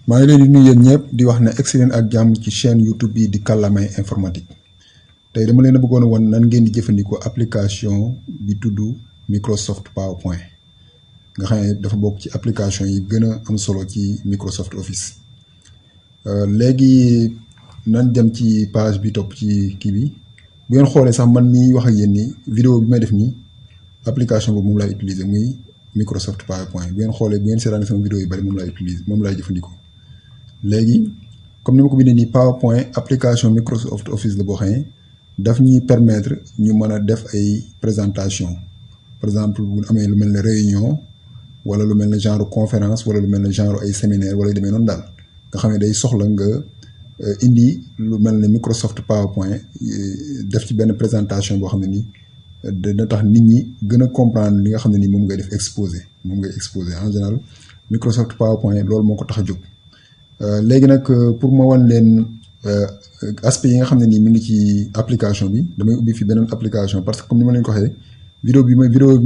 maa ngi leen di nuyu yéen ñëpp di wax ne egsi leen ak jàmm ci chaîne YouTube bi di kàllaamay informatique tey dama leen a bëggoon a wan nan ngeen di jëfandikoo application bi tudd Microsoft PowerPoint nga xam ne dafa bokk ci application yi gën a am solo ci Microsoft Office. léegi nan dem ci page bi topp ci kii bi bu ngeen xoolee sax man mii wax ak yéen ni vidéo bi may def nii application boobu moom laay utiliser muy Microsoft PowerPoint bu ngeen xoolee bu ngeen seetaanee sama vidéo yu bari moom laay utiliser moom laay jëfandikoo. léegi comme ni ma ko bindee nii PowerPoint application Microsoft Office la boo xam ne daf ñuy permettre ñu mën a def ay présentation par exemple bu amee lu mel ne réunion wala lu mel ne genre conférence wala lu mel ne genre ay séminaire wala yu demee noonu daal nga xam ne day soxla nga indi lu mel ne Microsoft PowerPoint def ci benn présentation boo xam ne nii dina tax nit ñi gën a comprendre li nga xam ne nii moom ngay def exposé en général Microsoft PowerPoint loolu moo ko tax a jóg. léegi nag pour ma wan leen aspect yi nga xam ne nii mi ngi ci application bi damay ubbi fi beneen application parce que comme ni ma leen ko waxee vidéo bi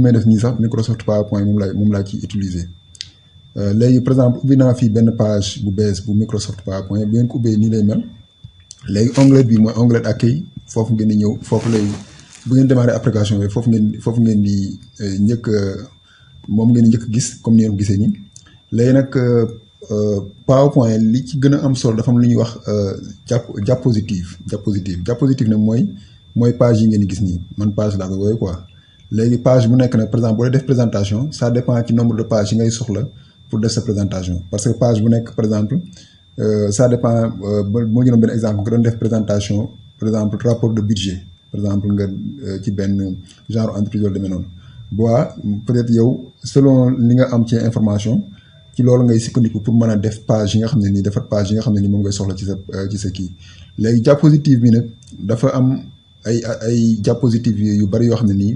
may def nii sax Microsoft PowerPoint moom laa ciy utiliser. léegi par exemple ubbi naa fii benn page bu bees bu Microsoft PowerPoint bu ngeen ko ubbee nii lay mel léegi onglet bi mooy onglet accueil foofu ngeen di ñëw foofu lay bu ngeen démarrer application bi foofu ngeen di njëkk moom ngeen di njëkk gis comme ni ngeen ko gisee nii léegi nag. PowerPoint li ci gën a am solo dafa am lu ñuy wax diapositive nag mooy page yi ngeen di gis nii man page laa koy woowee quoi léegi page bu nekk nag par exemple boo dee def présentation ça dépend ci nombre de pages yi ngay soxla pour def sa présentation parce que page bu nekk par exemple ça dépend moo jëloon benn exemple nga doon def présentation par exemple rapport de budget par exemple nga ci benn genre entreprise wala demee noonu bois peut-être yow selon li nga am ci information ci loolu ngay sukkandiku pour mën a def page yi nga xam ne nii defar page yi nga xam ne nii moom ngay soxla ci sa kii léegi diapositive bi nag dafa am ay diapositive yu bari yoo xam ne nii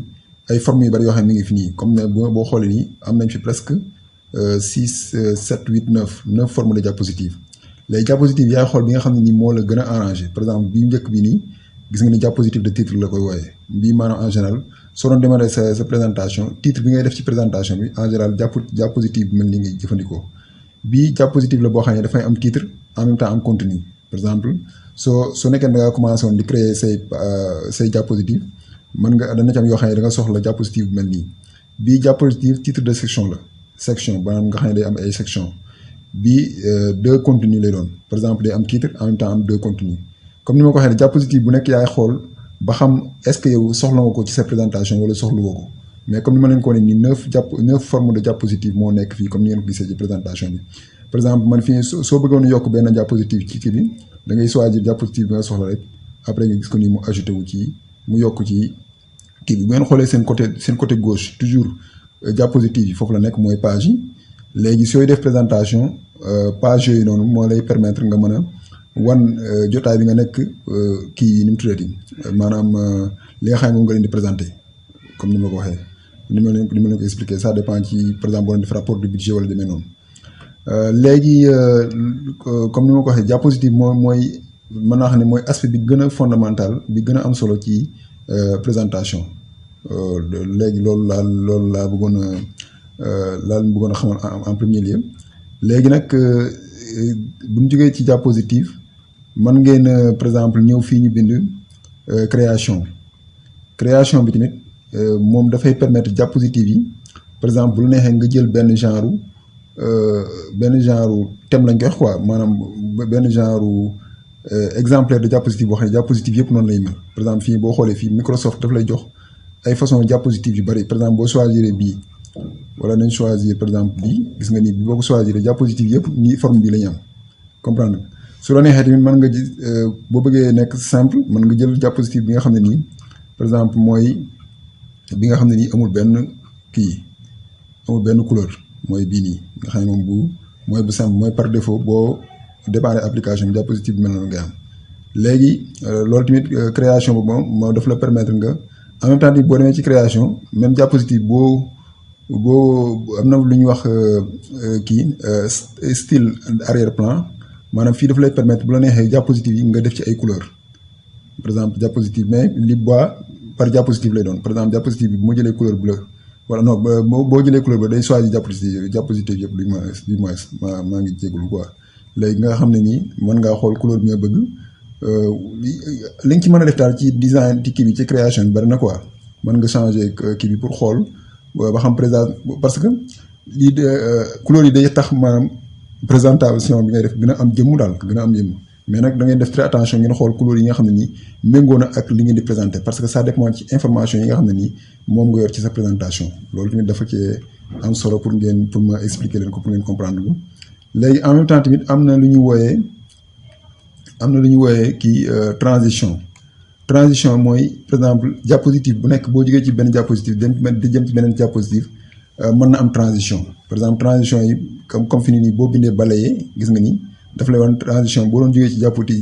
ay formes yu bari yoo xam ne mi ngi fi nii comme ne boo xoolee nii am nañ fi presque 6 7 8 9 formes de diapositive léegi diapositive yaay xool bi nga xam ne nii moo la gën a arrangé par exemple bii njëkk bi nii gis nga ni diapositive de titre la koy wooyee bii maanaam en général soo doon démarrer sa présentation titre bi ngay def ci présentation bi en général diapositive bi mel ni ngay jëfandikoo bii diapositive la boo xam ne dafay am titre en même temps am contenu par exemple soo nekkee da ngaa commencé woon di créer say diapositive mën nga dana ci am yoo xam ne da nga soxla diapositive bi mel nii bii diapositive titre de section maanaam nga xam ne day am ay section bii 2 contenus lay doon par exemple day am titre en même temps am 2 contenus comme ni ma ko waxee ne diapositive bu nekk yaay xool ba xam est-ce que yow soxla nga ko ci sa présentation wala soxla woo ko mais comme ni ma leen ko waxee nii 9 formes de diapositive moo nekk fii comme ni ngeen ko gisee ci présentation bi par exemple man fii soo bëggoon yokk benn diapositive ci kii bi da ngay choisir diapositive bi nga soxla rek après nga gis ko nii mu ajouté wu ci mu yokk ci kii bi bu ngeen xoolee seen côté gauche toujours diapositive yi foofu la nekk mooy page yi léegi sooy def présentation page yooyu noonu moo lay permettre nga mën a wan jotaay bi nga nekk kii ni mu tuddati maanaam li nga xam ne moom nga leen di présenté comme ni ma ko waxee ni ma leen ko expliqué ça dépend ci par exemple boo leen def rapport de budget wala demee noonu léegi comme ni ma ko waxee diapositive mooy mën naa xam ne mooy aspect bi gën a fondamental bi gën a am solo ci présentation léegi loolu laa bëggoon a xamal en premier lieu léegi nag bu ñu jógee ci diapositive mën ngeen par exemple ñëw fii ñu bind création bi tamit moom dafay permettre diapositive yi par exemple bu la neexee nga jël benn genre thème lañ koy wax quoi maanaam benn genre exemplaire de diapositive boo xam ne diapositive yëpp noonu lay mel par exemple fii boo xoolee fii Microsoft daf lay jox ay façon diapositive yu bari par exemple boo choisir bii wala nañ choisir par exemple bii gis nga nii boo ko choisir diapositive yëpp nii forme bii la ñu am comprendre su la neexee tamit mën nga gis boo bëggee nekk simple mën nga jël diapositive bi nga xam ne nii par exemple mooy bi nga xam ne nii amul benn couleur mooy bii nii nga xam ne moom mooy bu simple mooy par défaut boo démarrer application bi diapositive bi mel noonu ngay am léegi loolu tamit création boobu moom daf la permettre nga en même temps boo demee ci création même diapositive boo am na lu ñuy wax style arrière plan maanaam fii daf lay permettre bu la neexee diapositive yi nga def ci ay couleurs par exemple diapositive mais li bois par diapositive lay doon par exemple diapositive bi bu ma jëlee couleur bleu wala non boo jëlee couleur bleu day choisir diapositive yëpp du moins maa ngi jégalu quoi léegi nga xam ne nii mën ngaa xool couleur bi nga bëgg li nga ci mën a def daal ci design ci kii bi ci création bi bari na quoi mën nga changer kii bi pour xool ba xam parce que lii de couleur yi day tax maanaam présentation bi ngay def gën a am jëmm daal gën a am jëmm mais nag da ngay def très attention ngeen xool couleur yi nga xam ne nii méngoo na ak li ngeen di présenter parce que ça dépend ci information yi nga xam ne nii moom nga yor ci sa présentation loolu tamit dafa cee am solo pour ma expliquer leen ko pour ngeen comprendre ko léegi en même temps tamit am na lu ñu wooyee kii transition mooy par exemple diapositive bu nekk boo jógee ci benn diapositive di jëm ci beneen diapositive mën na am transition par exemple transition yi comme fi ni nii boo bindee balayer gis nga ni daf lay wan transition boo doon jógee ci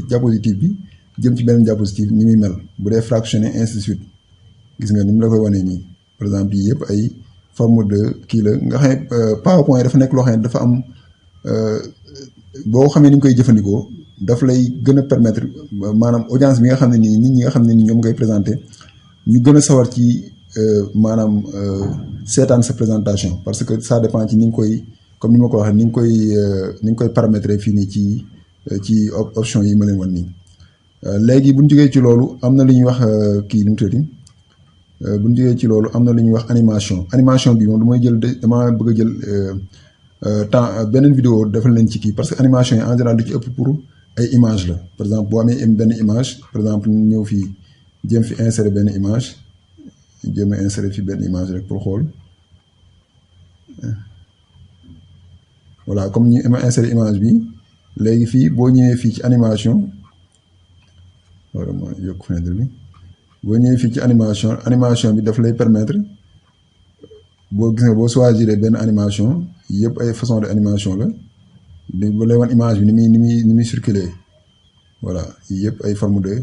diapositive bi jëm ci beneen diapositive ni muy mel bu dee fractionné ainsi de suite gis nga ni mu la koy wanee nii par exemple yii yëpp ay forme de kii la nga xam ne PowerPoint dafa nekk loo xam ne dafa am boo xamee ni ñu koy jëfandikoo daf lay gën a permettre maanaam audience bi nga xam ne nii nit ñi nga xam ne ni ñoom ngay présenter ñu gën a sawar ci maanaam seetaan sa présentation parce que ça dépend ci ni nga koy comme ni ma ko waxee ni nga koy paramétrer fii nii ci option yi ma leen wan nii léegi bu ñu jógee ci loolu am na lu ñuy wax kii nu mu tuddati bu ñu jógee ci loolu am na lu ñuy wax animation bi moom dama bëgg a jël temps beneen vidéo defal leen ci kii parce que animation yi en général du ci ëpp pour ay image la par exemple boo amee benn image par exemple ñëw fii jéem fi insérer benn image jéem a insérer fi benn image rek pour xool voilà comme ñu insérer image bi léegi fii boo ñëwee fii ci animation wala ma yokk fenêtre bi boo ñëwee fii ci animation bi daf lay permettre boo gis nga boo choisir benn animation yëpp ay façon de animation la ba lay wan image bi ni muy circuler voilà yëpp ay forme de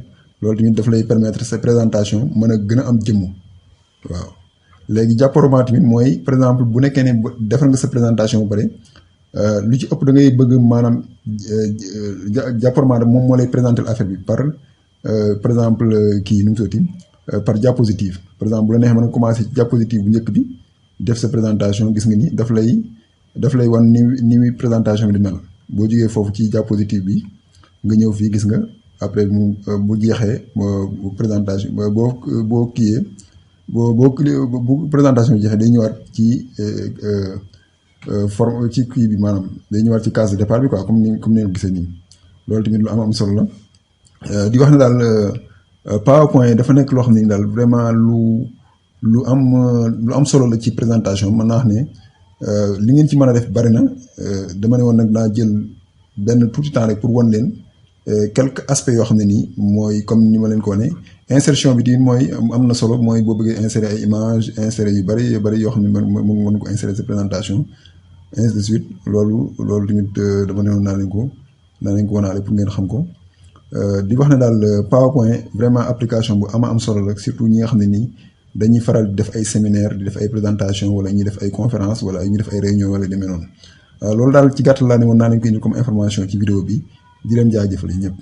loolu tamit daf lay permettre sa présentation mën a gën a am jëmm waaw léegi diaporama tamit mooy par exemple bu nekkee ne defal nga sa présentation bu pare lu ci ëpp da ngay bëgg maanaam diaporama moom moo lay présenter affaire bi par exemple kii nu mu sotti par diapositive par exemple bu la neexee mën a commencer ci diapositive bu njëkk bi def sa présentation gis nga ni daf lay wan ni muy présentation bi di mel boo jógee foofu ci diapositive bi nga ñëw fii gis nga après bu jeexee bu présentation boo kiiyee bu présentation bi jeexee day ñëwaat ci forme ci kii bi maanaam day ñëwaat ci case de départ bi quoi comme ni ngeen gisee nii loolu tamit lu am solo la di wax ne daal PowerPoint dafa nekk loo xam ne daal vraiment lu am solo la ci présentation mën naa wax ne li ngeen ci mën a def bari na dama ne woon nag naa jël benn tuuti temps rek pour wan leen quelques aspects yoo xam ne nii mooy comme ni ma leen ko wane insertion bi tamit mooy am na solo mooy boo bëggee insérer ay images insérer yu bari yoo xam ne mën ko insérer sa présentation ainsi de suite loolu tamit dama ne woon naa leen ko wanaale pour ngeen xam ko di wax ne daal PowerPoint vraiment application bu am solo la surtout ñi nga xam ne nii dañuy faral di def ay séminaire di def ay présentation wala ñuy def ay conférence wala ñuy def ay réunion wala demee noonu loolu daal ci gàttal laa ne woon naa leen ko indi comme information ci vidéo bi di leen jaajëfal ñëpp.